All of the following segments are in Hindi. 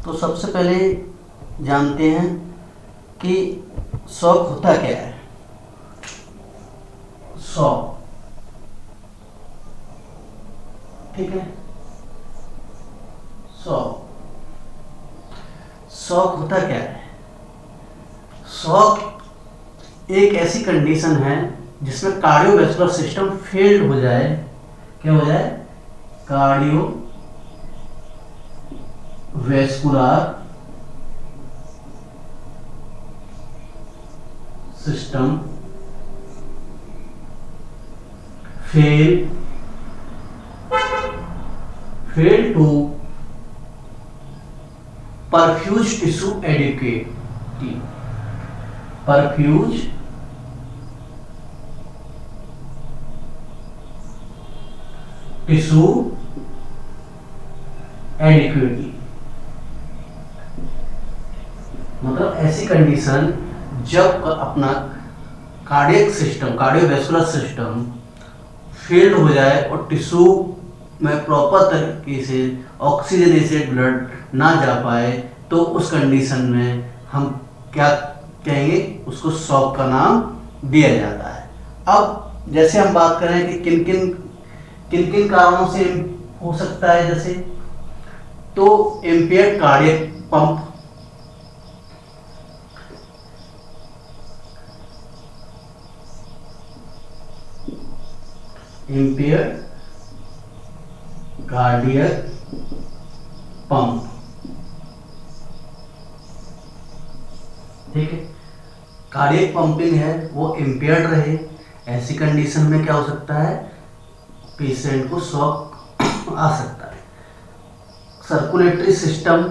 तो सबसे पहले जानते हैं कि शॉक होता क्या है। शॉक, ठीक है। शॉक शॉक होता क्या है? शॉक एक ऐसी कंडीशन है जिसमें कार्डियोवैस्कुलर सिस्टम फेल्ड हो जाए। क्या हो जाए? Cardiovascular system fail to perfuse tissue adequately. Perfuse tissue adequately मतलब ऐसी कंडीशन जब अपना cardiac system, cardiovascular system failed हो जाए और टिश्यू में प्रॉपर तरीके से ऑक्सीजनेटेड ब्लड ना जा पाए, तो उस कंडीशन में हम क्या कहेंगे? उसको शॉक का नाम दिया जाता है। अब जैसे हम बात करें कि किन किन कारणों से हो सकता है, जैसे तो impaired cardiac pump, impaired cardiac pump, ठीक है। कार्डियक पंपिंग है वो इम्पेयर्ड रहे, ऐसी कंडीशन में क्या हो सकता है? पेशेंट को शॉक आ सकता है। सर्कुलेटरी सिस्टम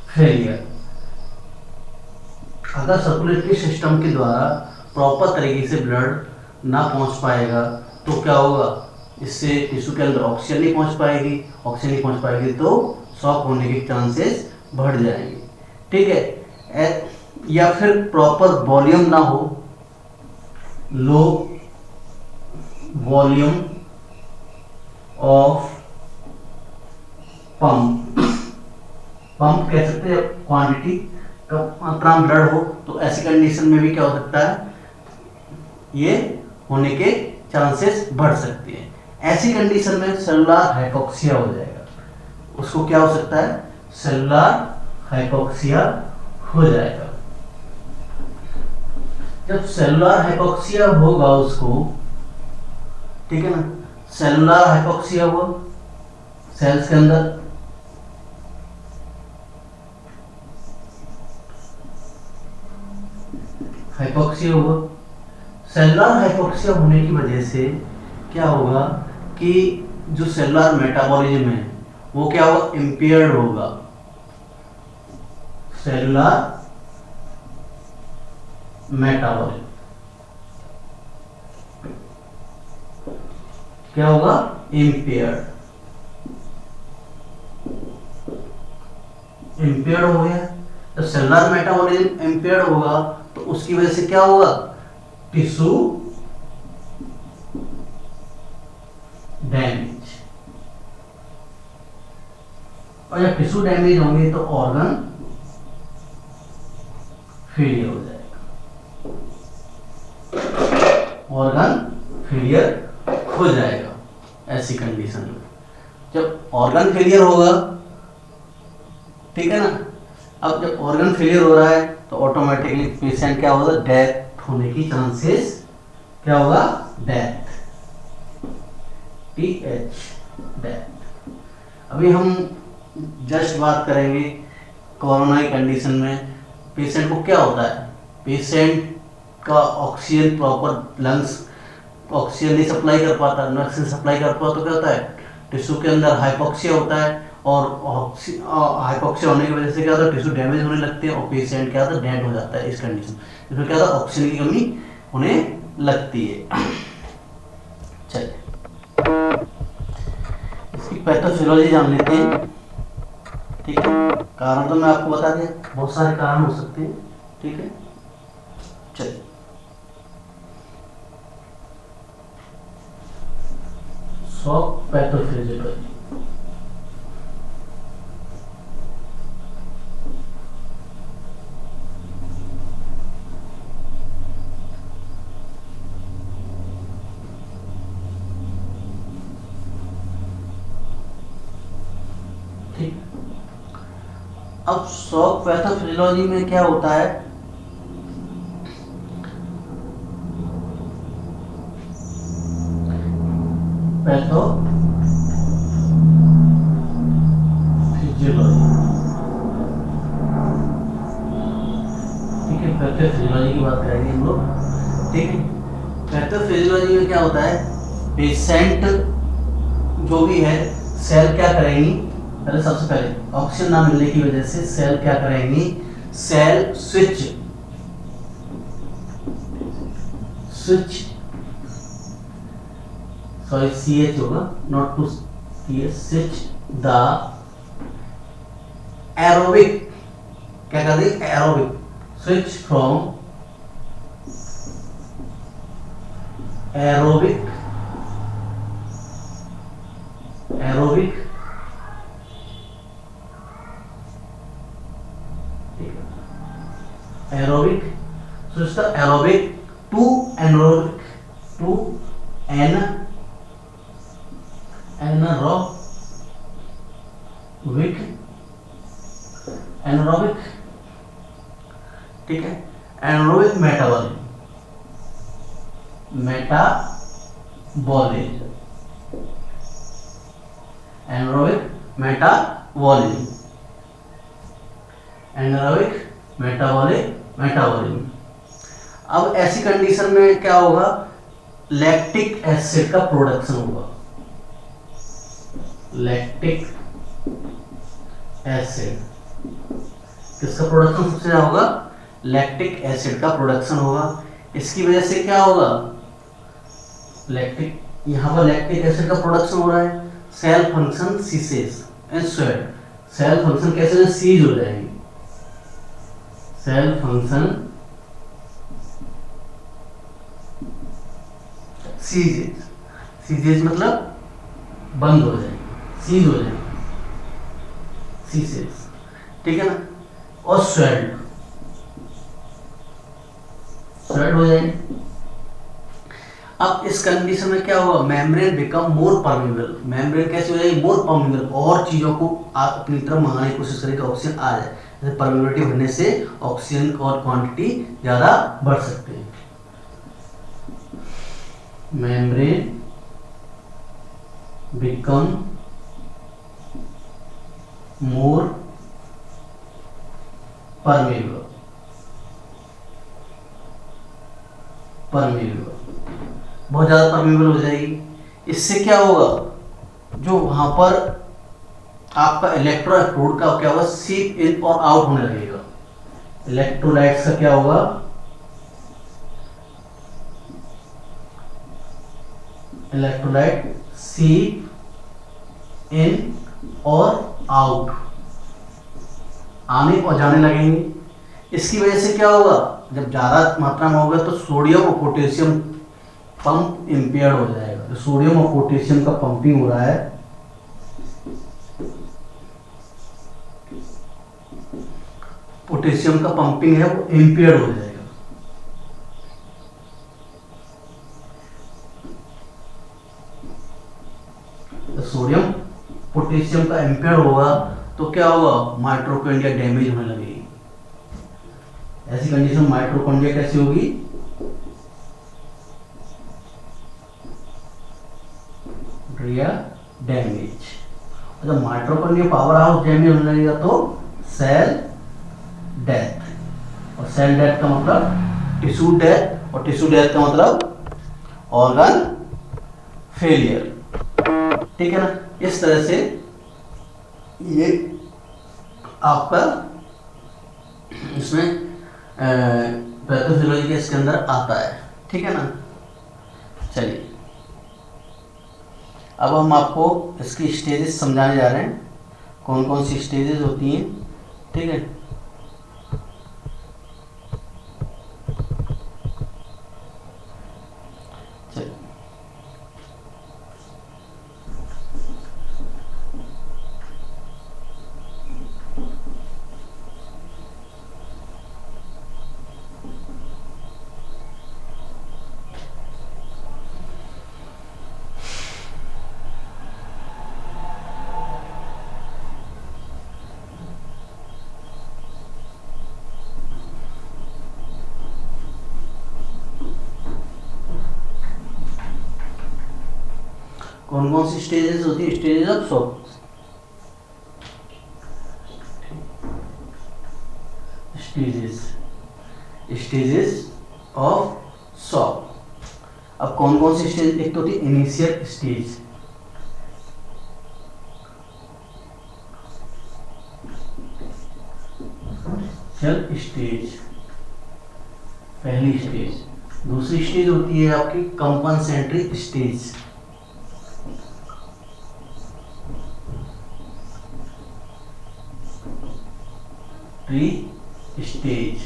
फेलियर, अगर सर्कुलेटरी सिस्टम के द्वारा प्रॉपर तरीके से ब्लड ना पहुंच पाएगा तो क्या होगा? इससे टिश्यू के अंदर ऑक्सीजन नहीं पहुंच पाएगी, तो शॉक होने के चांसेस बढ़ जाएंगे, ठीक है। या फिर प्रॉपर वॉल्यूम ना हो, लो वॉल्यूम ऑफ पंप कह सकते हैं, क्वांटिटी मात्रा में ब्लड हो, तो ऐसी कंडीशन में भी क्या हो सकता है? ये होने के चांसेस बढ़ सकते हैं। ऐसी कंडीशन में सेलुलर हाइपोक्सिया हो जाएगा। उसको क्या हो सकता है? सेलुलर हाइपोक्सिया हो जाएगा। जब सेलुलर हाइपोक्सिया होगा उसको, ठीक है ना, सेलुलर हाइपोक्सिया हुआ सेल्स के अंदर, हाइपोक्सिया हुआ। सेलुलर हाइपोक्सिया होने की वजह से क्या होगा कि जो सेलुलर मेटाबॉलिज्म है वो क्या होगा? इम्पेयर्ड होगा। सेलुलर मेटाबॉलिज्म क्या होगा? इम्पेयर्ड हो गया। तो सेलुलर मेटाबॉलिज्म इम्पेयर्ड होगा तो उसकी वजह से क्या होगा? टिश्यू डैमेज, और जब टिश्यू डैमेज होंगे तो ऑर्गन फेलियर हो जाएगा। ऐसी कंडीशन में जब ऑर्गन फेलियर होगा, ठीक है ना, अब जब ऑर्गन फेलियर हो रहा है तो ऑटोमेटिकली पेशेंट क्या होगा? डेथ होने की चांसेस क्या होगा? Death, death. अभी हम जस्ट बात करेंगे कोरोना की कंडीशन में पेशेंट को क्या होता है। पेशेंट का ऑक्सीजन प्रॉपर लंग्स ऑक्सीजन नहीं सप्लाई कर पाता, नर्स नहीं सप्लाई कर पाता, तो क्या होता है? टिश्यू के अंदर हाइपोक्सिया होता है, और हाइपोक्सिया होने की वजह से क्या होता है? टिश्यू डैमेज होने लगते हैं और पेशेंट क्या होता है? डेड हो जाता है। इस कंडीशन इसमें क्या होता है? ऑक्सीजन की कमी होने लगती है। चलिए इसकी पैथोफिजियोलॉजी जान लेते हैं, ठीक है। कारण तो मैं आपको बता दिया, बहुत सारे कारण हो सकते हैं, ठीक है। चलिए शॉक पैथोफिजियोलॉजी। ठीक, अब शॉक पैथोफिजियोलॉजी में क्या होता है, पैथोफिजियोलॉजी, ठीक है, पैथोफिजियोलॉजी की बात करेंगे हम लोग। ठीक है, पैथोफिजियोलॉजी में क्या होता है, पेशेंट जो भी है, सेल क्या करेंगी, पहले सबसे पहले ऑक्सीजन ना मिलने की वजह से सेल क्या करेंगी, सेल स्विच सॉरी CH होगा, not to switch the aerobic, क्या कर दें, aerobic, switch from aerobic switch the aerobic to anaerobic anaerobic, ठीक है, anaerobic मेटाबॉलिज्म anaerobic मेटाबॉलिज्म। अब ऐसी कंडीशन में क्या होगा, लैक्टिक एसिड का प्रोडक्शन होगा, लैक्टिक एसिड किसका प्रोडक्शन सबसे ज्यादा होगा, लैक्टिक एसिड का प्रोडक्शन होगा। इसकी वजह से क्या होगा, लैक्टिक, यहाँ पर लैक्टिक एसिड का प्रोडक्शन हो रहा है, cell function ceases and sweat, cell function कैसे सीज हो जाएगी, सेल फंक्शन सीजेज मतलब बंद हो जाएगी, सीज हो जाएगी, सीसेस, ठीक है ना, और स्वेल्ड हो जाएंगे। अब इस कंडीशन में क्या होगा, membrane become more permeable, membrane कैसे हो जाएगी, मोर परमेबल, और चीजों को आप अपनी तरफ मंगाने की कोशिश करें कि ऑक्सीजन आ जाए, जैसे परमेबिलिटी बढ़ने से ऑक्सीजन और क्वांटिटी ज्यादा बढ़ सकते हैं। मेम्ब्रेन बिकम मोर परमेबल, बहुत ज्यादा परमेबल हो जाएगी। इससे क्या होगा, जो वहां पर आपका इलेक्ट्रोलाइट का क्या होगा, सीप इन और आउट होने लगेगा, इलेक्ट्रोलाइट्स का क्या होगा, इलेक्ट्रोलाइट सीप इन और आउट, आने और जाने लगेंगे। इसकी वजह से क्या होगा, जब ज्यादा मात्रा में होगा तो सोडियम और पोटेशियम पंप इंपेयर हो जाएगा, तो सोडियम और पोटेशियम का पंपिंग हो रहा है, पोटेशियम का पंपिंग है वो इंपेयर हो जाएगा। तो सोडियम पोटेशियम का इंपेयर होगा तो क्या होगा, माइटोकॉन्ड्रिया डैमेज होने लगेगी। ऐसी कंडीशन में माइटोकॉन्ड्रिया कैसी होगी, डैमेज। जब माइटोकॉन्ड्रिया पावर हाउस डैमेज होने लगेगा तो सेल डेथ, और सेल डेथ का मतलब टिश्यू डेथ, और टिश्यू डेथ का मतलब ऑर्गन फेलियर, ठीक है ना। इस तरह से ये आपका इसमें पैथोफिजियोलॉजी के इसके अंदर आता है, ठीक है ना। चलिए अब हम आपको इसकी स्टेजेस समझाने जा रहे हैं, कौन कौन सी स्टेजेस होती हैं, ठीक है। कौन कौन सी स्टेजेस होती है? Stages of shock, stages of shock. अब कौन कौन सी स्टेज? एक तो होती है इनिशियल स्टेज, चल स्टेज, पहली स्टेज। दूसरी स्टेज होती है आपकी कंपनसेटरी स्टेज, ट्री स्टेज,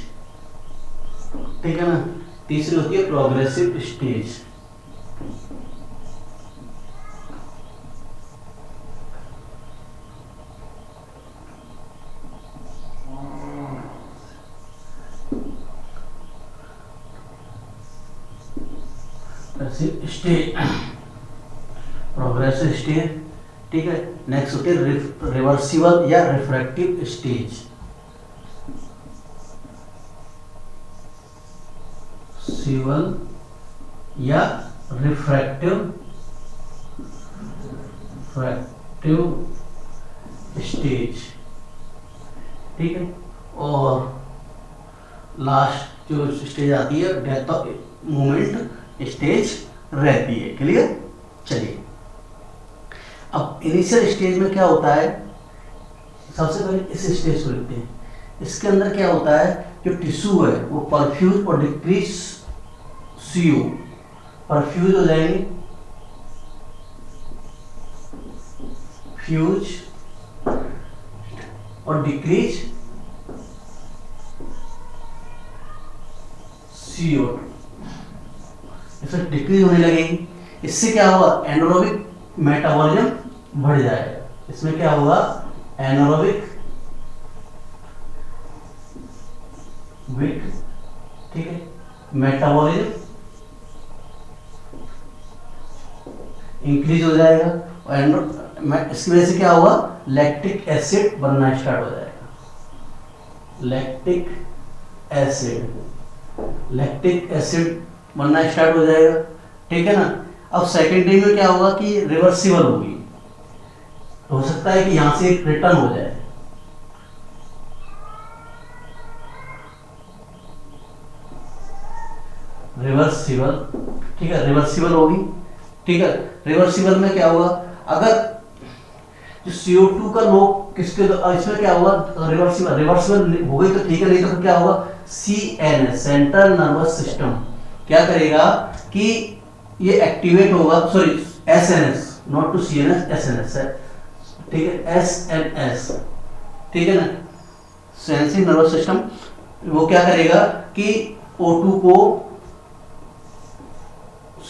ठीक है ना। तीसरी होती है progressive stage, stage, progressive stage, ठीक है। नेक्स्ट होती है रिवर्सिबल या रिफ्रैक्टिव स्टेज, सिवल या रिफ्रैक्टिव स्टेज, ठीक है। और लास्ट जो स्टेज आती है डेथ ऑफ मूवमेंट स्टेज रहती है। क्लियर? चलिए, अब इनिशियल स्टेज में क्या होता है? सबसे पहले इस स्टेज को लिखते हैं। इसके अंदर क्या होता है? जो टिश्यू है वो परफ्यूज और डिक्रीज सीओ, परफ्यूज हो जाएंगे, फ्यूज और डिक्रीज सीओ, इसमें डिक्रीज होने लगेगी। इससे क्या होगा? एनारोबिक मेटाबॉलिज्म बढ़ जाएगा। इसमें क्या होगा? एनारोबिक विक, ठीक है, मेटाबॉलिज्म इंक्रीज हो जाएगा और इसकी वजह से क्या होगा? लैक्टिक एसिड बनना स्टार्ट हो जाएगा। लैक्टिक एसिड बनना स्टार्ट हो जाएगा, ठीक है ना। अब सेकेंडरी में क्या होगा कि रिवर्सिबल होगी, हो सकता है कि यहां से एक रिटर्न हो जाए, रिवर्सिबल, ठीक है, रिवर्सिबल होगी, ठीक है। रिवर्सिबल में क्या होगा? अगर जो CO2 का लोग किसके, इसमें क्या होगा? रिवर्सिबल हो गई तो ठीक है, नहीं तो फिर क्या होगा? CNS, सेंट्रल नर्वस सिस्टम क्या करेगा कि ये एक्टिवेट होगा, sorry SNS, not to CNS, SNS है, ठीक है, SNS, ठीक है ना। सेंसिंग नर्वस सिस्टम वो क्या करेगा कि O2 को,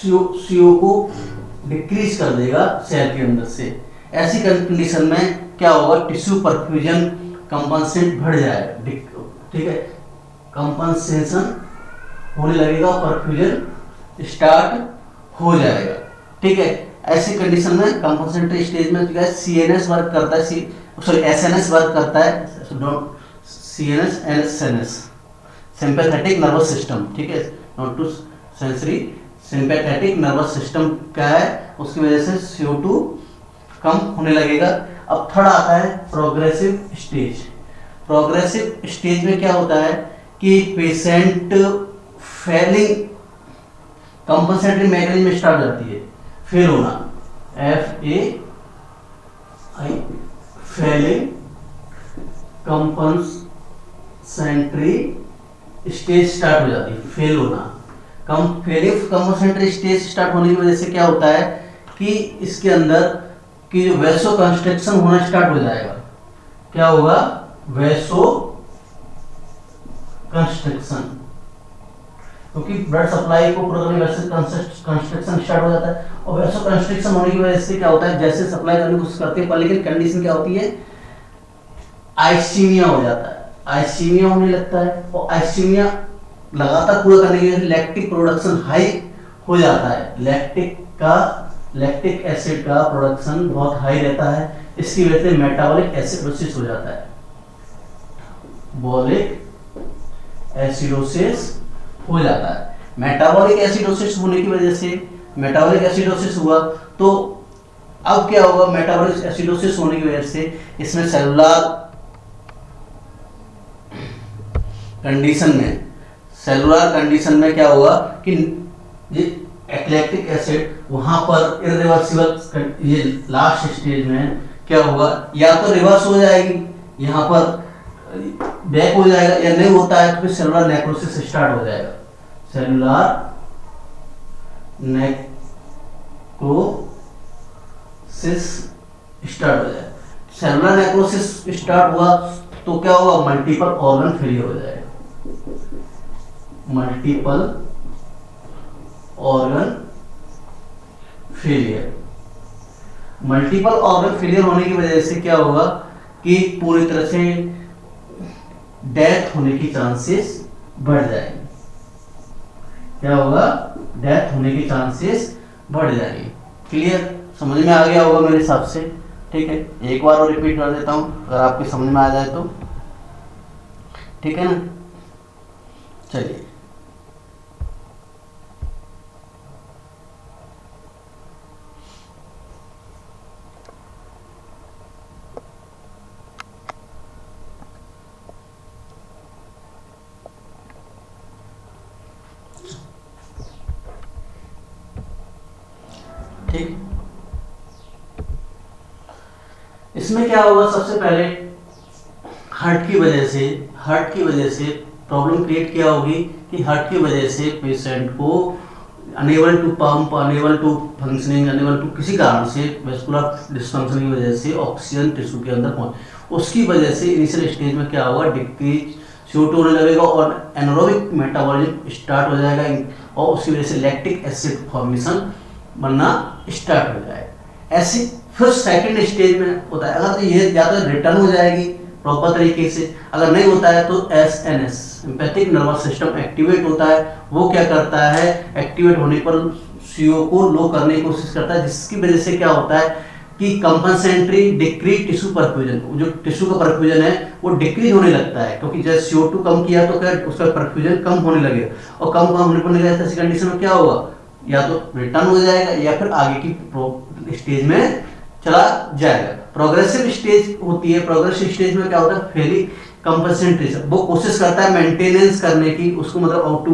CO को डिक्रीज कर देगा सेल के अंदर से। ऐसी कंडीशन में क्या होगा? टिश्यू परफ्यूजन कंपनसेट बढ़ जाएगा, ठीक है, कंपनसेशन होने लगेगा, परफ्यूजन स्टार्ट हो जाएगा, ठीक है। ऐसी कंडीशन में कंपनसेटरी स्टेज में क्या है? CNS वर्क करता है, सॉरी SNS वर्क करता है, CNS and SNS, sympathetic nervous system, ठीक है, not to sensory, sympathetic nervous system क्या है? उसकी वजह से CO2 कम होने लगेगा। अब थर्ड आता है प्रोग्रेसिव स्टेज। प्रोग्रेसिव स्टेज में क्या होता है कि patient failing, compensatory mechanism start जाती है, फेल होना, FAI, failing compensatory stage start हो जाती है, फेल होना। फेलिंग कंपनसेटरी स्टेज स्टार्ट होने की वजह से क्या होता है कि इसके अंदर कि जो वैसो कंस्ट्रक्शन होना स्टार्ट हो जाएगा। क्या होगा? वैसो कंस्ट्रक्शन, क्योंकि ब्लड सप्लाई को पूरा करने वैसे कंस्ट्रक्शन स्टार्ट हो जाता है, और वैसो कंस्ट्रक्शन होने की वजह से क्या होता है? जैसे सप्लाई करने की कोशिश करते हैं पर लेकिन कंडीशन क्या होती है? आइसीमिया हो जाता है, आइसीमिया होने लगता है, और आइसीमिया लगातार पूरा करने की वजह से लैक्टिक प्रोडक्शन हाई हो जाता है, लैक्टिक एसिड का प्रोडक्शन बहुत हाई रहता है। इसकी वजह से मेटाबॉलिक एसिडोसिस हो जाता है, बॉलिक एसिडोसिस हो जाता है। मेटाबॉलिक एसिडोसिस होने की वजह से, मेटाबॉलिक एसिडोसिस हुआ तो अब क्या होगा, मेटाबॉलिक एसिडोसिस होने की वजह से इसमें सेलुलर कंडीशन में क्या होगा कि ये लैक्टिक एसिड वहां पर इरिवर्सिबल, ये लास्ट स्टेज में क्या होगा, या तो रिवर्स हो जाएगी, यहाँ पर बैक हो जाएगा, या नहीं होता है तो फिर सेलुलर नेक्रोसिस स्टार्ट हो जाएगा। सेलुलर नेक्रोसिस स्टार्ट हो जाएगा। सेलुलर नेक्रोसिस स्टार्ट हुआ तो क्या होगा, मल्टीपल ऑर्गन फेलियर हो जाएगा। मल्टीपल ऑर्गन फेलियर होने की वजह से क्या होगा कि पूरी तरह से डेथ होने की चांसेस बढ़ जाएंगे। क्या होगा, डेथ होने की चांसेस बढ़ जाएंगे। क्लियर, समझ में आ गया होगा मेरे हिसाब से। ठीक है, एक बार और रिपीट कर देता हूं अगर आपके समझ में आ जाए तो। ठीक है ना, चलिए। ठीक, इसमें क्या होगा, सबसे पहले हार्ट की वजह से प्रॉब्लम क्रिएट क्या होगी कि हार्ट की वजह से पेशेंट को unable to pump, unable to functioning, unable to किसी कारण से वेस्कुलर डिस्फंक्शन की वजह से ऑक्सीजन टिश्यू के अंदर पहुंच, उसकी वजह से इनिशियल स्टेज में क्या होगा, डिक्रीज CO2 होने लगेगा और एनारोबिक मेटाबॉलिज्म स्टार्ट हो जाएगा और उसकी वजह से लैक्टिक एसिड फॉर्मेशन बनना स्टार्ट हो जाएगा। ऐसे फिर सेकंड स्टेज में होता है, अगर तो ये ज़्यादा रिटर्न हो जाएगी प्रॉपर तरीके से, अगर नहीं होता है तो SNS sympathetic nervous system activate होता है। वो क्या करता है, एक्टिवेट होने पर CO को लो करने की कोशिश करता है, जिसकी वजह से क्या होता है कि कंपनसेंट्री डिक्रीज टिश्यू परफ्यूजन, जो टिश्यू का परफ्यूजन है वो डिक्रीज होने लगता है, क्योंकि जब CO2 कम किया तो क्या उसका परफ्यूजन कम होने लगेगा, और कम होने पर ऐसी कंडीशन में क्या होगा, या तो रिटर्न हो जाएगा या फिर आगे की स्टेज में चला जाएगा। प्रोग्रेसिव स्टेज होती है, प्रोग्रेसिव स्टेज में क्या होता है, फेली कंपनसेंट्रेशन, वो कोशिश करता है मेंटेनेंस करने की, उसको मतलब आउट टू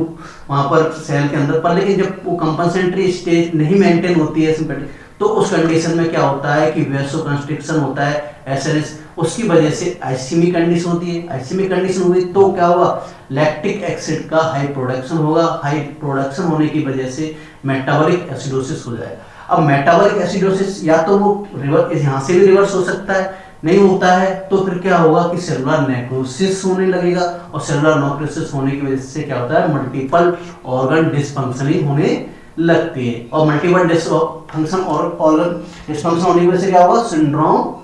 वहां पर सेल के अंदर पर, लेकिन जब वो कंपनसेंट्री स्टेज नहीं मेंटेन होती है सिंपैथिक, तो उस कंडीशन में क्या होता है कि वेसोकंस्ट्रिक्शन होता है, SNS, उसकी वजह से आइसीमी कंडीशन होती है। आइसीमी कंडीशन हुई तो क्या होगा, लैक्टिक एसिड का हाई प्रोडक्शन होगा, हाई प्रोडक्शन होने की वजह से मेटाबॉलिक एसिडोसिस हो जाएगा। अब मेटाबॉलिक एसिडोसिस या तो वो रिवर्स, यहाँ से भी रिवर्स हो सकता है, नहीं होता है तो फिर क्या होगा कि सेलुलर नेक्रोसिस होने लगेगा, और सेलुलर नेक्रोसिस होने की वजह से क्या होता है, मल्टीपल ऑर्गन डिसफंक्शनिंग होने लगती है, और मल्टीपल डिसफंक्शन और ऑर्गन डिसफंक्शन होने की वजह से क्या होगा, सिंड्रोम,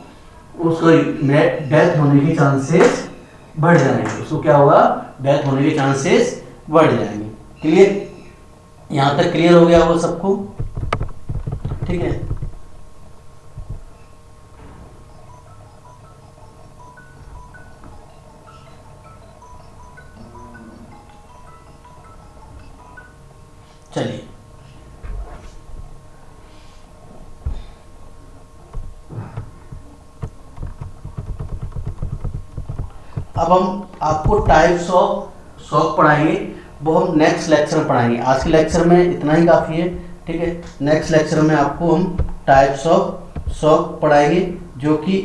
उसको डेथ होने के चांसेस बढ़ जाएंगे, उसको क्या होगा, डेथ होने के चांसेस बढ़ जाएंगे। क्लियर, यहां तक क्लियर हो गया वो सबको? ठीक है, चलिए अब हम आपको टाइप्स ऑफ शॉक पढ़ाएंगे, वो हम नेक्स्ट लेक्चर में पढ़ाएंगे। आज के लेक्चर में इतना ही काफ़ी है। ठीक है, नेक्स्ट लेक्चर में आपको हम टाइप्स ऑफ शॉक पढ़ाएंगे, जो कि